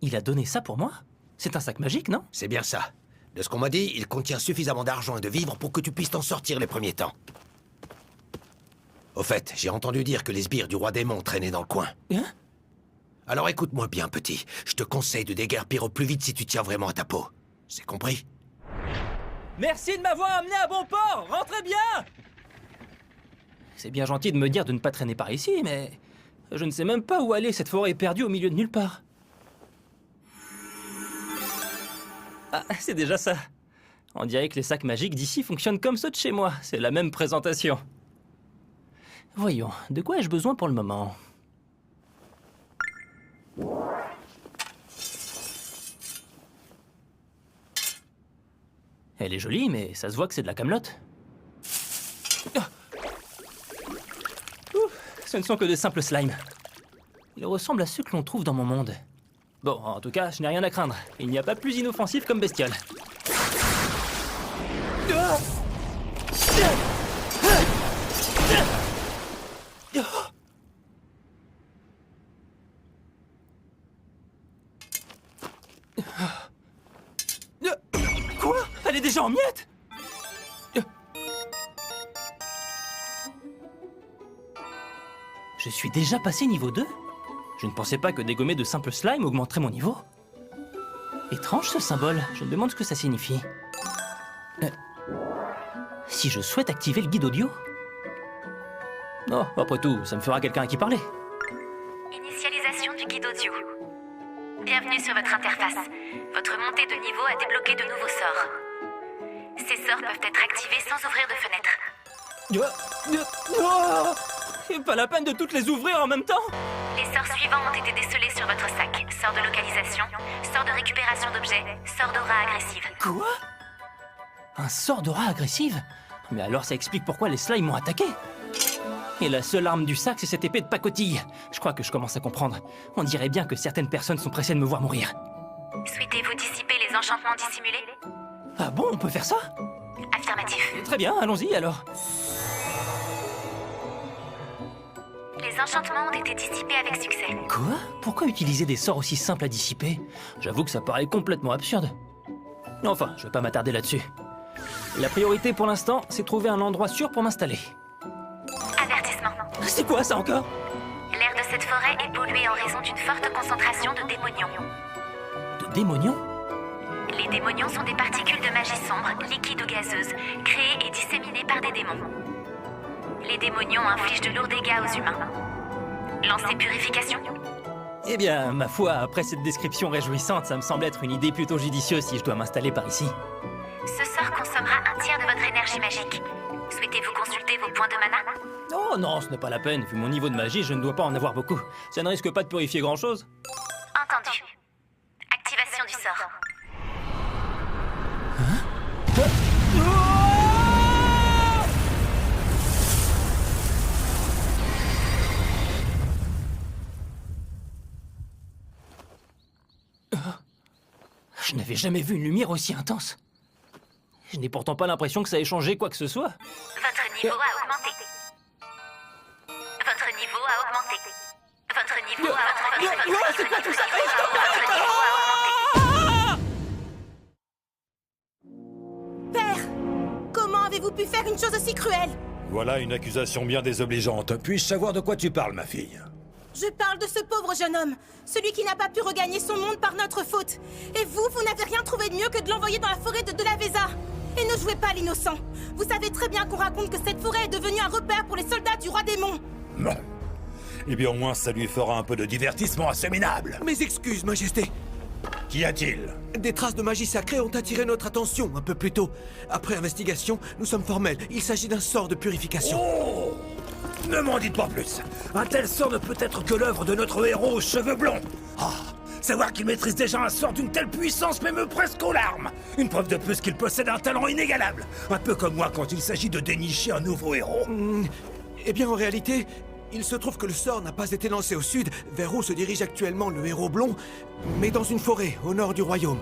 Il a donné ça pour moi? C'est un sac magique, non? C'est bien ça. De ce qu'on m'a dit, il contient suffisamment d'argent et de vivres pour que tu puisses t'en sortir les premiers temps. Au fait, j'ai entendu dire que les sbires du roi démon traînaient dans le coin. Hein? Alors écoute-moi bien, petit. Je te conseille de déguerpir au plus vite si tu tiens vraiment à ta peau. C'est compris? Merci de m'avoir amené à bon port! Rentrez bien! C'est bien gentil de me dire de ne pas traîner par ici, mais... je ne sais même pas où aller, cette forêt est perdue au milieu de nulle part. Ah, c'est déjà ça. On dirait que les sacs magiques d'ici fonctionnent comme ceux de chez moi. C'est la même présentation. Voyons, de quoi ai-je besoin pour le moment? Elle est jolie, mais ça se voit que c'est de la camelote. Ah. Ce ne sont que de simples slimes. Ils ressemblent à ceux que l'on trouve dans mon monde. Bon, en tout cas, je n'ai rien à craindre. Il n'y a pas plus inoffensif comme bestiole. Ah. Quoi? Elle est déjà en miettes? Je suis déjà passé niveau 2? Je ne pensais pas que dégommer de simples slimes augmenterait mon niveau. Étrange ce symbole, je me demande ce que ça signifie. Si je souhaite activer le guide audio? Oh, après tout, ça me fera quelqu'un à qui parler. Initialisation du guide audio. Bienvenue sur votre interface. Votre montée de niveau a débloqué de nouveaux sorts. Ces sorts peuvent être activés sans ouvrir de fenêtre. Pas la peine de toutes les ouvrir en même temps? Les sorts suivants ont été décelés sur votre sac. Sort de localisation, sort de récupération d'objets, sort d'aura agressive. Quoi? Un sort d'aura agressive? Mais alors ça explique pourquoi les slimes m'ont attaqué. Et la seule arme du sac, c'est cette épée de pacotille. Je crois que je commence à comprendre. On dirait bien que certaines personnes sont pressées de me voir mourir. Souhaitez-vous dissiper les enchantements dissimulés? Ah bon, on peut faire ça? Affirmatif. Très bien, allons-y alors. Les enchantements ont été dissipés avec succès. Quoi? Pourquoi utiliser des sorts aussi simples à dissiper? J'avoue que ça paraît complètement absurde. Enfin, je vais pas m'attarder là-dessus. La priorité pour l'instant, c'est trouver un endroit sûr pour m'installer. Avertissement. C'est quoi ça encore? L'air de cette forêt est pollué en raison d'une forte concentration de démonions. De démonions? Les démonions sont des particules de magie sombre, liquides ou gazeuses, créées et disséminées par des démons. Les démonions infligent de lourds dégâts aux humains. Lancez purification. Eh bien, ma foi, après cette description réjouissante, ça me semble être une idée plutôt judicieuse si je dois m'installer par ici. Ce sort consommera un tiers de votre énergie magique. Souhaitez-vous consulter vos points de mana? Oh non, ce n'est pas la peine. Vu mon niveau de magie, je ne dois pas en avoir beaucoup. Ça ne risque pas de purifier grand-chose. Entendu. Activation du sort. Je n'avais jamais vu une lumière aussi intense. Je n'ai pourtant pas l'impression que ça ait changé quoi que ce soit. Votre niveau a augmenté. Votre niveau a augmenté. Votre niveau a augmenté. C'est quoi tout ça? Père, comment avez-vous pu faire une chose aussi cruelle? Voilà une accusation bien désobligeante. Puis-je savoir de quoi tu parles, ma fille? Je parle de ce pauvre jeune homme, celui qui n'a pas pu regagner son monde par notre faute. Et vous n'avez rien trouvé de mieux que de l'envoyer dans la forêt de Delaveza. Et ne jouez pas l'innocent. Vous savez très bien qu'on raconte que cette forêt est devenue un repère pour les soldats du roi démon. Non. Eh bien, au moins, ça lui fera un peu de divertissement assez minable. Mes excuses, Majesté. Qu'y a-t-il? Des traces de magie sacrée ont attiré notre attention un peu plus tôt. Après investigation, nous sommes formels. Il s'agit d'un sort de purification. Oh! Ne m'en dites pas plus. Un tel sort ne peut être que l'œuvre de notre héros aux cheveux blonds. Ah, savoir qu'il maîtrise déjà un sort d'une telle puissance m'émeut presque aux larmes. Une preuve de plus qu'il possède un talent inégalable. Un peu comme moi quand il s'agit de dénicher un nouveau héros. Eh bien, en réalité, il se trouve que le sort n'a pas été lancé au sud, vers où se dirige actuellement le héros blond, mais dans une forêt, au nord du royaume.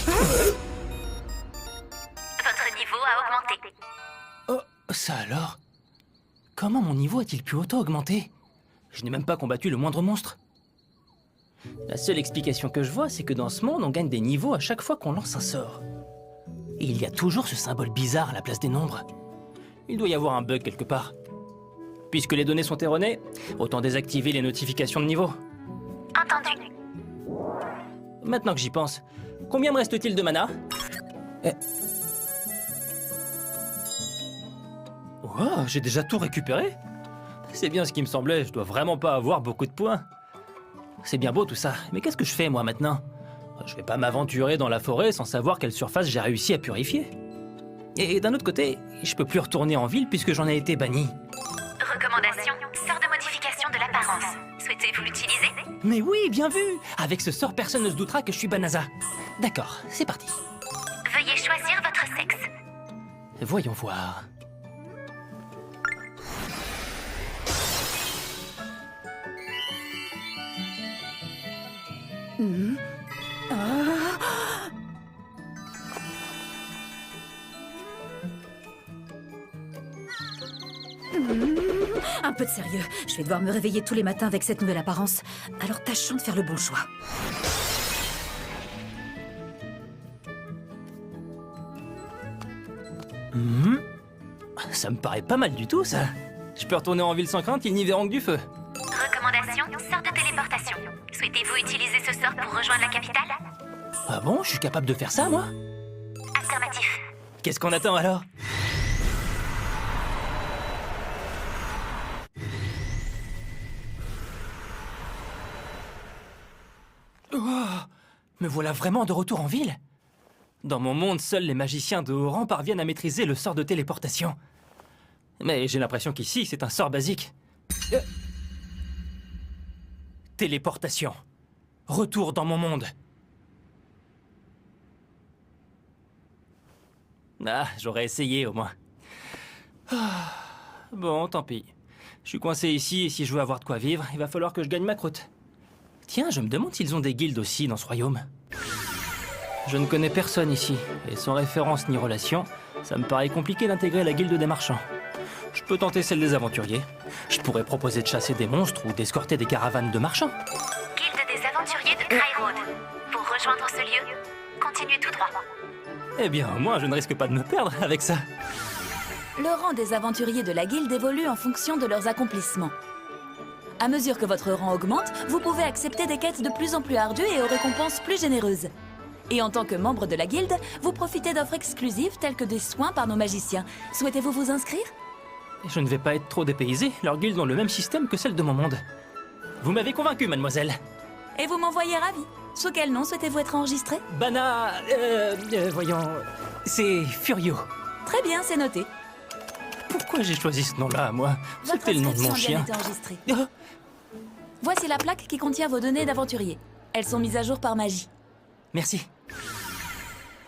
Votre niveau a augmenté. Oh, ça alors? Comment mon niveau a-t-il pu autant augmenter? Je n'ai même pas combattu le moindre monstre. La seule explication que je vois, c'est que dans ce monde, on gagne des niveaux à chaque fois qu'on lance un sort. Et il y a toujours ce symbole bizarre à la place des nombres. Il doit y avoir un bug quelque part. Puisque les données sont erronées, autant désactiver les notifications de niveau. Entendu. Maintenant que j'y pense, combien me reste-t-il de mana? Oh, j'ai déjà tout récupéré? C'est bien ce qui me semblait, je dois vraiment pas avoir beaucoup de points. C'est bien beau tout ça, mais qu'est-ce que je fais moi maintenant? Je vais pas m'aventurer dans la forêt sans savoir quelle surface j'ai réussi à purifier. Et d'un autre côté, je peux plus retourner en ville puisque j'en ai été banni. Recommandation, sort de modification de l'apparence. Souhaitez-vous l'utiliser? Mais oui, bien vu! Avec ce sort, personne ne se doutera que je suis Banaza. D'accord, c'est parti. Veuillez choisir votre sexe. Voyons voir. Un peu de sérieux. Je vais devoir me réveiller tous les matins avec cette nouvelle apparence. Alors tâchons de faire le bon choix. Ça me paraît pas mal du tout, ça. Je peux retourner en ville sans crainte, ils n'y verront que du feu. Recommandation, sort de téléportation. Souhaitez-vous utiliser ce sort pour rejoindre la capitale? Ah bon, je suis capable de faire ça, moi? Affirmatif. Qu'est-ce qu'on attend alors? Oh, me voilà vraiment de retour en ville. Dans mon monde, seuls les magiciens de haut rang parviennent à maîtriser le sort de téléportation. Mais j'ai l'impression qu'ici, c'est un sort basique. Téléportation. Retour dans mon monde. Ah, j'aurais essayé au moins. Ah, bon, tant pis. Je suis coincé ici et si je veux avoir de quoi vivre, il va falloir que je gagne ma croûte. Tiens, je me demande s'ils ont des guildes aussi dans ce royaume. Je ne connais personne ici, et sans référence ni relation, ça me paraît compliqué d'intégrer la guilde des marchands. Je peux tenter celle des aventuriers. Je pourrais proposer de chasser des monstres ou d'escorter des caravanes de marchands. Guilde des aventuriers de Cry Road. Pour rejoindre ce lieu, continuez tout droit. Eh bien, au moins, je ne risque pas de me perdre avec ça. Le rang des aventuriers de la guilde évolue en fonction de leurs accomplissements. À mesure que votre rang augmente, vous pouvez accepter des quêtes de plus en plus ardues et aux récompenses plus généreuses. Et en tant que membre de la guilde, vous profitez d'offres exclusives telles que des soins par nos magiciens. Souhaitez-vous vous inscrire? Je ne vais pas être trop dépaysé, leurs guildes ont le même système que celle de mon monde. Vous m'avez convaincu, mademoiselle. Et vous m'envoyez ravi. Sous quel nom souhaitez-vous être enregistré? Bana... voyons... C'est Furio. Très bien, c'est noté. Pourquoi j'ai choisi ce nom-là, moi? Votre C'était le nom de mon inscription a chien. bien été enregistrée. Ah, Voici la plaque qui contient vos données d'aventurier. Elles sont mises à jour par magie. merci.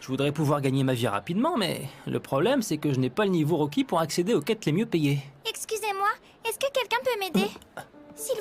Je voudrais pouvoir gagner ma vie rapidement, mais le problème, c'est que je n'ai pas le niveau requis pour accéder aux quêtes les mieux payées. Excusez-moi, est-ce que quelqu'un peut m'aider?